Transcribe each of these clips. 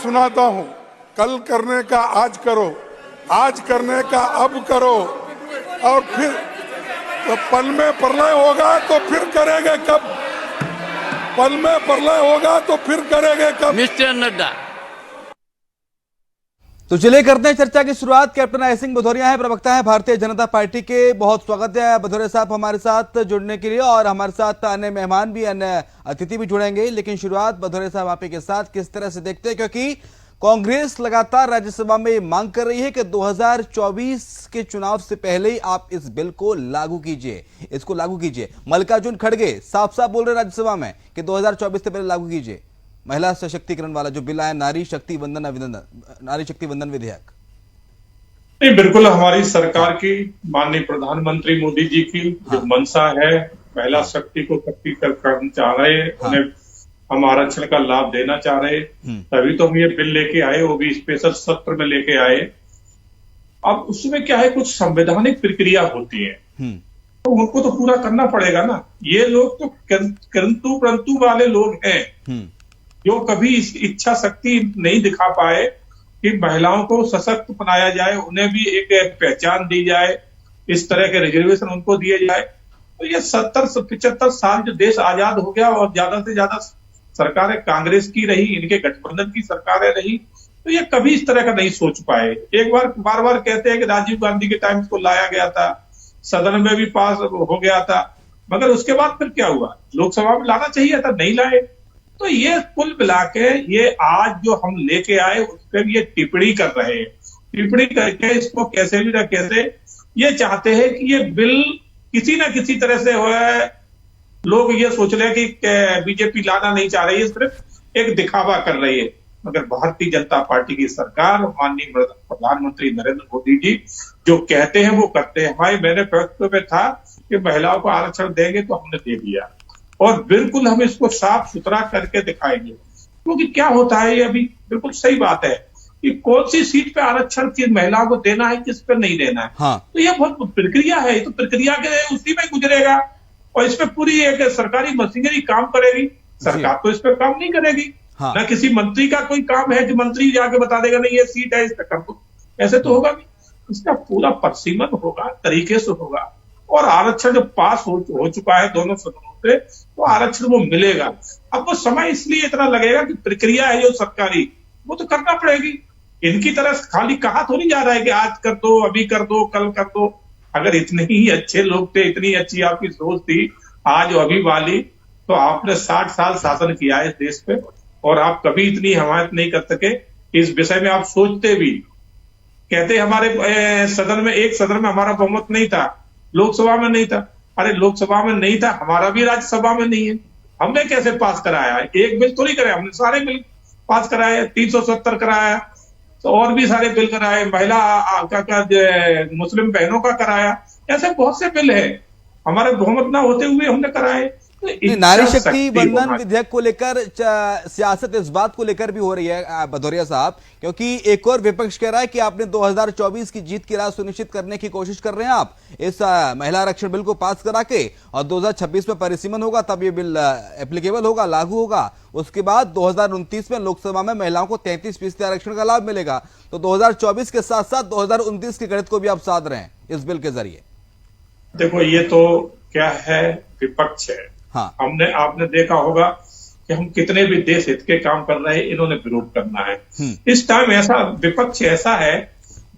सुनाता हूं, कल करने का आज करो, आज करने का अब करो, और फिर तो पल में प्रलय होगा तो फिर करेंगे कब? पल में प्रलय होगा तो फिर करेंगे कब? मिस्टर नड्डा। तो चलिए करते हैं चर्चा की शुरुआत। कैप्टन अजय सिंह भदौरिया है, प्रवक्ता है भारतीय जनता पार्टी के। बहुत स्वागत है भदौरिया साहब हमारे साथ जुड़ने के लिए, और हमारे साथ अन्य मेहमान भी, अन्य अतिथि भी जुड़ेंगे। लेकिन शुरुआत भदौरिया साहब आप के साथ किस तरह से देखते हैं, क्योंकि कांग्रेस लगातार राज्यसभा में मांग कर रही है कि 2024 के चुनाव से पहले ही आप इस बिल को लागू कीजिए, इसको लागू कीजिए। मल्लिकार्जुन खड़गे साफ साफ बोल रहे राज्यसभा में कि 2024 से पहले लागू कीजिए महिला सशक्तिकरण वाला जो बिल आया, नारी शक्ति वंदन विधेयक। नहीं, बिल्कुल हमारी सरकार की, माननीय प्रधानमंत्री मोदी जी की जो मंशा है, महिला शक्ति को सशक्तिकरण चाह रहे, उन्हें हम आरक्षण का लाभ देना चाह रहे, तभी तो हम ये बिल लेके आए, वो भी स्पेशल सत्र में लेके आए। अब उसमें क्या है, कुछ संवैधानिक प्रक्रिया होती है, तो उनको तो पूरा करना पड़ेगा ना। ये लोग तो किंतु परंतु वाले लोग हैं जो कभी इस इच्छा शक्ति नहीं दिखा पाए कि महिलाओं को सशक्त बनाया जाए, उन्हें भी एक पहचान दी जाए, इस तरह के रिजर्वेशन उनको दिए जाए। तो ये 70-75 साल जो देश आजाद हो गया और ज्यादा से ज्यादा सरकारें कांग्रेस की रही, इनके गठबंधन की सरकारें रही, तो ये कभी इस तरह का नहीं सोच पाए। एक बार बार बार कहते हैं कि राजीव गांधी के टाइम को लाया गया था, सदन में भी पास हो गया था, मगर उसके बाद फिर क्या हुआ, लोकसभा में लाना चाहिए था, नहीं लाए। तो ये कुल मिला के ये आज जो हम लेके आए उस पर ये टिप्पणी कर रहे हैं, टिप्पणी करके इसको कैसे भी ना कैसे ये चाहते हैं कि ये बिल किसी ना किसी तरह से हो। लोग ये सोच रहे हैं कि बीजेपी लाना नहीं चाह रही है, सिर्फ एक दिखावा कर रही है, मगर भारतीय जनता पार्टी की सरकार, माननीय प्रधानमंत्री नरेंद्र मोदी जी जो कहते हैं वो करते हैं। हमारे मेरे प्रवक्तव्य में था कि महिलाओं को आरक्षण देंगे, तो हमने दे दिया, और बिल्कुल हम इसको साफ सुथरा करके दिखाएंगे। क्योंकि क्या होता है, ये अभी बिल्कुल सही बात है कि कौन सी सीट पे आरक्षण किस महिलाओं को देना है, किस पे नहीं देना है। हाँ। तो ये बहुत प्रक्रिया है, तो प्रक्रिया के उसी में गुजरेगा, और इस पे पूरी एक सरकारी मशीनरी काम करेगी। सरकार तो इस पे काम नहीं करेगी। हाँ। ना किसी मंत्री का कोई काम है कि मंत्री जाके बता देगा नहीं ये सीट है, इस पे कर दो, ऐसे तो होगा नहीं। इसका पूरा परिसीमन होगा, तरीके से होगा, और आरक्षण जब पास हो चुका है दोनों सदनों से, तो आरक्षण वो मिलेगा। अब वो समय इसलिए इतना लगेगा कि प्रक्रिया है जो सरकारी, वो तो करना पड़ेगी। इनकी तरह खाली कहा थोड़ी जा रहा है कि आज कर दो, अभी कर दो, कल कर दो। अगर इतने ही अच्छे लोग थे, इतनी अच्छी आपकी सोच थी आज अभी वाली, तो आपने 60 साल शासन किया है इस देश पे, और आप कभी इतनी हिमायत नहीं कर सके इस विषय में। आप सोचते भी, कहते हमारे सदन में, एक सदन में हमारा बहुमत नहीं था, लोकसभा में नहीं था। अरे लोकसभा में नहीं था, हमारा भी राज्यसभा में नहीं है, हमने कैसे पास कराया है? एक बिल तो नहीं कराया, हमने सारे बिल पास कराए, 370 कराया, तो और भी सारे बिल कराए, महिला का मुस्लिम बहनों का कराया, ऐसे बहुत से बिल है हमारे बहुमत ना होते हुए हमने कराए। नारी शक्ति वंदन विधेयक को लेकर सियासत इस बात को लेकर भी हो रही है भदौरिया साहब, क्योंकि एक और विपक्ष कह रहा है कि आपने 2024 की जीत की राह सुनिश्चित करने की कोशिश कर रहे हैं आप इस महिला आरक्षण बिल को पास करा के, और 2026 में परिसीमन होगा, तब ये बिल एप्लीकेबल होगा, लागू होगा। उसके बाद 2029 में लोकसभा में महिलाओं को 33% आरक्षण का लाभ मिलेगा। तो 2024 के साथ साथ 2029 के गणित को भी आप साध रहे हैं इस बिल के जरिए। देखो, ये तो क्या है, विपक्ष है। हाँ। आपने देखा होगा कि हम कितने भी देश हित के काम कर रहे हैं, इन्होंने विरोध करना है। इस टाइम ऐसा विपक्ष ऐसा है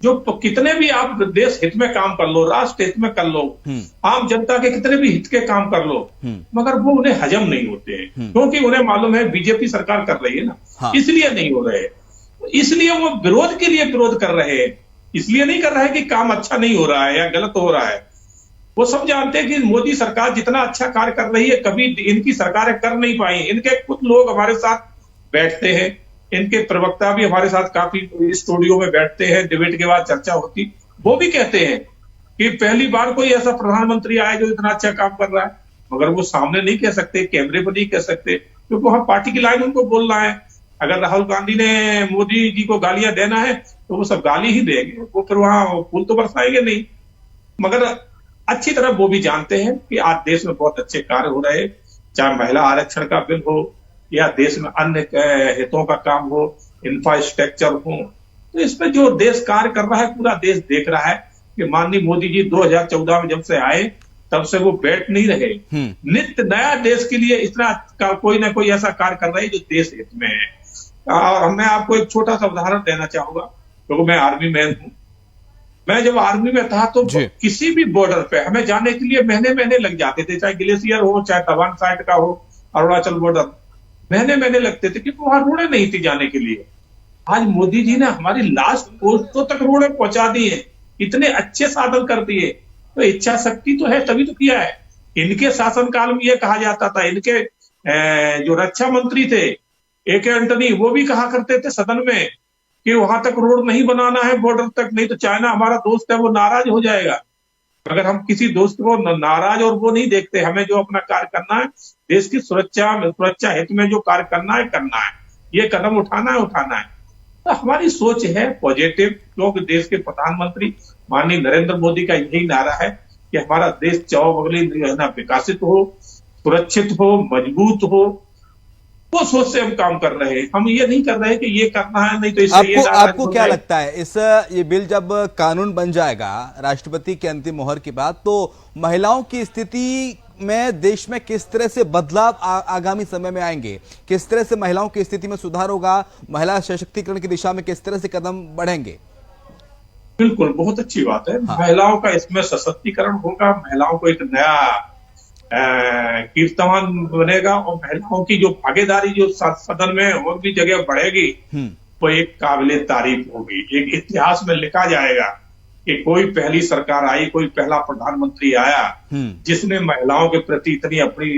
जो तो कितने भी आप देश हित में काम कर लो, राष्ट्र हित में कर लो, आम जनता के कितने भी हित के काम कर लो, मगर वो उन्हें हजम नहीं होते हैं, क्योंकि उन्हें मालूम है बीजेपी सरकार कर रही है ना। हाँ। इसलिए नहीं हो रहे, इसलिए वो विरोध के लिए विरोध कर रहे हैं, इसलिए नहीं कर रहे हैं कि काम अच्छा नहीं हो रहा है या गलत हो रहा है। वो सब जानते हैं कि मोदी सरकार जितना अच्छा कार्य कर रही है, कभी इनकी सरकारें कर नहीं पाई। इनके कुछ लोग हमारे साथ बैठते हैं, इनके प्रवक्ता भी हमारे साथ काफी स्टूडियो में बैठते हैं, डिबेट के बाद चर्चा होती, वो भी कहते हैं कि पहली बार कोई ऐसा प्रधानमंत्री आया जो इतना अच्छा काम कर रहा है, मगर वो सामने नहीं कह सकते, कैमरे पर नहीं कह सकते, क्योंकि वहां पार्टी की लाइन उनको बोलना है। अगर राहुल गांधी ने मोदी जी को गालियां देना है तो वो सब गाली ही देंगे, वो फिर वहां फूल तो बरसाएंगे नहीं। मगर अच्छी तरह वो भी जानते हैं कि आज देश में बहुत अच्छे कार्य हो रहे हैं, चाहे महिला आरक्षण का बिल हो या देश में अन्य हितों का काम हो, इंफ्रास्ट्रक्चर हो। तो इसमें जो देश कार्य कर रहा है पूरा देश देख रहा है कि माननीय मोदी जी 2014 में जब से आए तब से वो बैठ नहीं रहे, नित्य नया देश के लिए इतना कोई ना कोई ऐसा कार्य कर रहे हैं जो देश हित में है। और मैं आपको एक छोटा सा उदाहरण देना चाहूंगा, क्योंकि मैं आर्मी मैन हूं। मैं जब आर्मी में था तो किसी भी बॉर्डर पे हमें जाने के लिए महीने महीने लग जाते थे, चाहे ग्लेशियर हो, चाहे तवांग साइड का हो, अरुणाचल बॉर्डर, महीने महीने लगते थे, क्योंकि वहां रोडें नहीं थी जाने के लिए। आज मोदी जी ने हमारी लास्ट पोस्टों तक रोडें पहुंचा दी है, इतने अच्छे साधन कर दिए। तो इच्छा शक्ति तो है, तभी तो किया है। इनके शासनकाल में यह कहा जाता था, इनके जो रक्षा मंत्री थे AK एंटनी, वो भी कहा करते थे सदन में कि वहां तक रोड नहीं बनाना है, बॉर्डर तक, नहीं तो चाइना हमारा दोस्त है वो नाराज हो जाएगा। अगर हम किसी दोस्त को नाराज और वो नहीं देखते, हमें जो अपना कार्य करना है, देश की सुरक्षा हित में जो कार्य करना है, ये कदम उठाना है। तो हमारी सोच है पॉजिटिव, क्योंकि देश के प्रधानमंत्री माननीय नरेंद्र मोदी का यही नारा है कि हमारा देश चौबगली विकसित हो, सुरक्षित हो, मजबूत हो। वो सोच से हम काम कर रहे हैं। हम ये नहीं कर रहे कि ये करना है, नहीं तो इससे आपको क्या लगता है ये बिल जब कानून बन जाएगा राष्ट्रपति की अंतिम मोहर के बाद, तो महिलाओं की स्थिति में देश में किस तरह से बदलाव आगामी समय में आएंगे? किस तरह से महिलाओं की स्थिति में सुधार होगा? महिला सशक्तिकरण की दिशा में किस तरह से कदम बढ़ेंगे? बिल्कुल, बहुत अच्छी बात है। हाँ। महिलाओं का इसमें सशक्तिकरण होगा, महिलाओं को एक नया कीर्तिमान बनेगा, और महिलाओं की जो भागीदारी जो सदन में और भी जगह बढ़ेगी, वो एक काबिले तारीफ होगी। एक इतिहास में लिखा जाएगा कि कोई पहली सरकार आई, कोई पहला प्रधानमंत्री आया जिसने महिलाओं के प्रति इतनी अपनी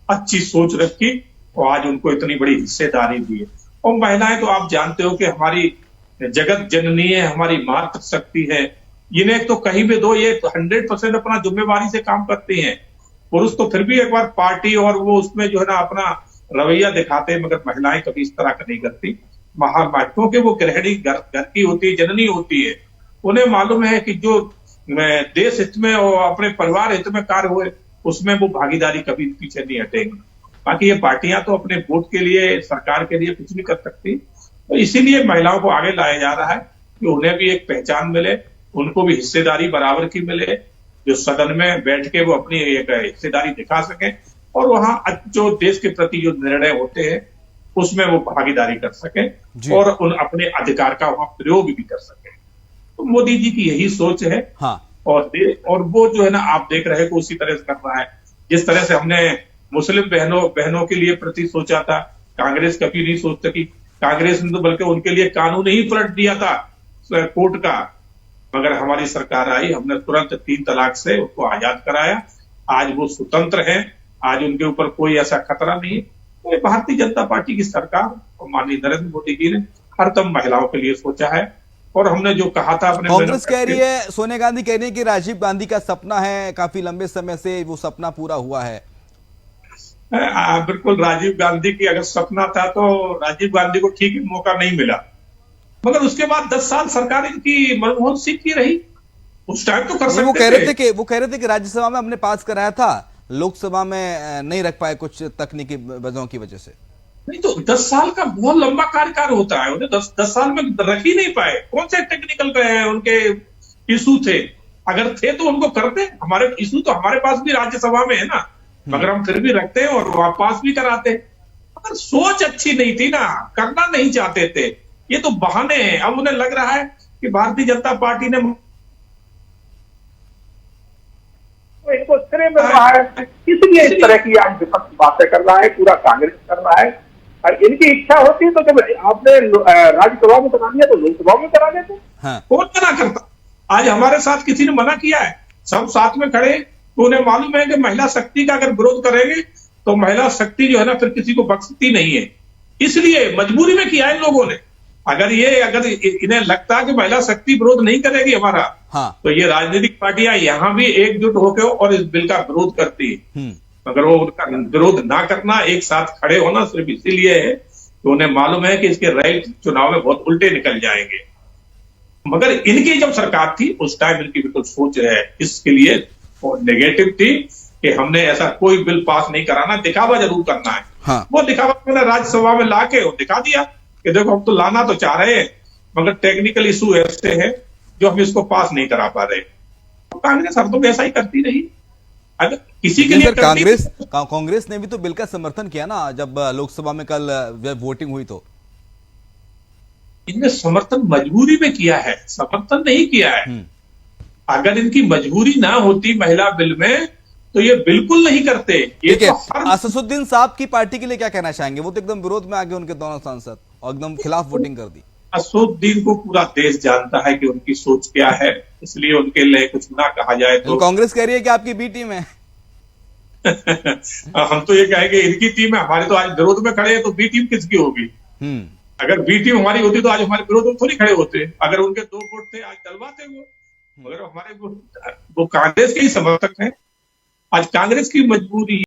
अच्छी सोच रखी और आज उनको इतनी बड़ी हिस्सेदारी दी है। और महिलाएं तो आप जानते हो कि हमारी जगत जननी है, हमारी मातृ शक्ति है। इन्हें तो कहीं भी दो, ये 100% अपना जिम्मेवारी से काम करती हैं। पुरुष तो फिर भी एक बार पार्टी और वो उसमें जो है ना अपना रवैया दिखाते हैं, मगर महिलाएं कभी इस तरह का नहीं करती। क्योंकि वो गृहिणी घर की होती है, जननी होती है। उन्हें मालूम है कि जो देश हित में और अपने परिवार हित में कार्य हुए, उसमें वो भागीदारी कभी पीछे नहीं हटेगी। बाकी ये पार्टियां तो अपने वोट के लिए, सरकार के लिए कुछ भी कर सकती। तो इसीलिए महिलाओं को आगे लाया जा रहा है कि उन्हें भी एक पहचान मिले, उनको भी हिस्सेदारी बराबर की मिले, जो सदन में बैठ के वो अपनी एक हिस्सेदारी दिखा सके, और वहां जो देश के प्रति जो निर्णय होते हैं उसमें वो भागीदारी कर सके और उन अपने अधिकार का वहां प्रयोग भी कर सके। तो मोदी जी की यही सोच है। हाँ। और वो जो है ना, आप देख रहे हो उसी तरह से कर रहा है। जिस तरह से हमने मुस्लिम बहनों के लिए प्रति सोचा था, कांग्रेस कभी नहीं सोच सकी। कांग्रेस ने तो बल्कि उनके लिए कानून ही पलट दिया था कोर्ट का, मगर हमारी सरकार आई, हमने तुरंत 3 तलाक से उसको आजाद कराया। आज वो स्वतंत्र हैं, आज उनके ऊपर कोई ऐसा खतरा नहीं है। तो भारतीय जनता पार्टी की सरकार और माननीय नरेंद्र मोदी जी ने हरदम महिलाओं के लिए सोचा है। और हमने जो कहा था अपने, कांग्रेस कह रही है, सोनिया गांधी कह रही है कि राजीव गांधी का सपना है, काफी लंबे समय से वो सपना पूरा हुआ है। बिल्कुल, राजीव गांधी की अगर सपना था तो राजीव गांधी को ठीक मौका नहीं मिला, मगर उसके बाद 10 साल सरकार इनकी मनमोहन सिंह की रही। उस टाइम तो कर सकते थे। वो कह रहे थे कि राज्यसभा में हमने पास कराया था, लोकसभा में नहीं रख पाए कुछ तकनीकी वजहों की वजह से। नहीं तो 10 साल का बहुत लंबा कार्यकाल होता है, उन्हें 10 साल में रख ही नहीं पाए। कौन से टेक्निकल उनके इशू थे? अगर थे तो उनको करते। हमारे इशू तो हमारे पास भी राज्यसभा में है ना, मगर हम फिर भी रखते हैं और वहां पास भी कराते हैं। मगर सोच अच्छी नहीं थी ना, करना नहीं चाहते थे। ये तो बहाने हैं। अब उन्हें लग रहा है कि भारतीय जनता पार्टी ने इनको श्रेय मिल रहा है, इसलिए इस तरह की आज विपक्ष बातें कर रहा है, पूरा कांग्रेस कर रहा है। और इनकी इच्छा होती है तो जब आपने राज्यसभा में करा दिया तो लोकसभा में करा देते। कौन मना करता? आज हमारे साथ किसी ने मना किया है? सब साथ में खड़े। तो उन्हें मालूम है कि महिला शक्ति का अगर विरोध करेंगे तो महिला शक्ति जो है ना फिर किसी को बख्शती नहीं है। इसलिए मजबूरी में किया इन लोगों ने। अगर इन्हें लगता है कि महिला शक्ति विरोध नहीं करेगी हमारा, तो ये राजनीतिक पार्टियां यहां भी एकजुट होकर और इस बिल का विरोध करती है। मगर वो उनका विरोध ना करना, एक साथ खड़े होना सिर्फ इसीलिए है कि उन्हें मालूम है कि इसके रैली चुनाव में बहुत उल्टे निकल जाएंगे। मगर इनकी जब सरकार थी उस टाइम इनकी बिल्कुल सोच है इसके लिए नेगेटिव थी कि हमने ऐसा कोई बिल पास नहीं कराना, दिखावा जरूर करना है। वो दिखावा मैंने राज्यसभा में लाके दिखा दिया। कि देखो हम तो लाना तो चाह रहे हैं, मगर टेक्निकल इशू ऐसे है जो हम इसको पास नहीं करा पा रहे। तो कांग्रेस हर तो ऐसा ही करती रही। अगर किसी के लेकिन लिए सर कांग्रेस ने भी तो बिल का समर्थन किया ना, जब लोकसभा में कल वोटिंग हुई तो। इनने समर्थन मजबूरी में किया है, समर्थन नहीं किया है। अगर इनकी मजबूरी ना होती महिला बिल में तो ये बिल्कुल नहीं करते। ये ठीक है, तो असदुद्दीन साहब की पार्टी के लिए क्या कहना चाहेंगे? वो तो एकदम विरोध में आगे उनके दोनों सांसद और एकदम खिलाफ वोटिंग कर दी। असदुद्दीन को पूरा देश जानता है कि उनकी सोच क्या है, इसलिए उनके लिए कुछ ना कहा जाए तो कांग्रेस कह रही है कि आपकी बी टीम है। हम तो ये कहेंगे इनकी टीम है, हमारे तो आज विरोध में खड़े हैं, तो बी टीम किसकी होगी? अगर बी टीम हमारी होती तो आज हमारे विरोध में थोड़ी खड़े होते। अगर उनके 2 वोट थे आज डलवाते वो, मगर हमारे वो कांग्रेस के ही समर्थक हैं। आज कांग्रेस की मजबूरी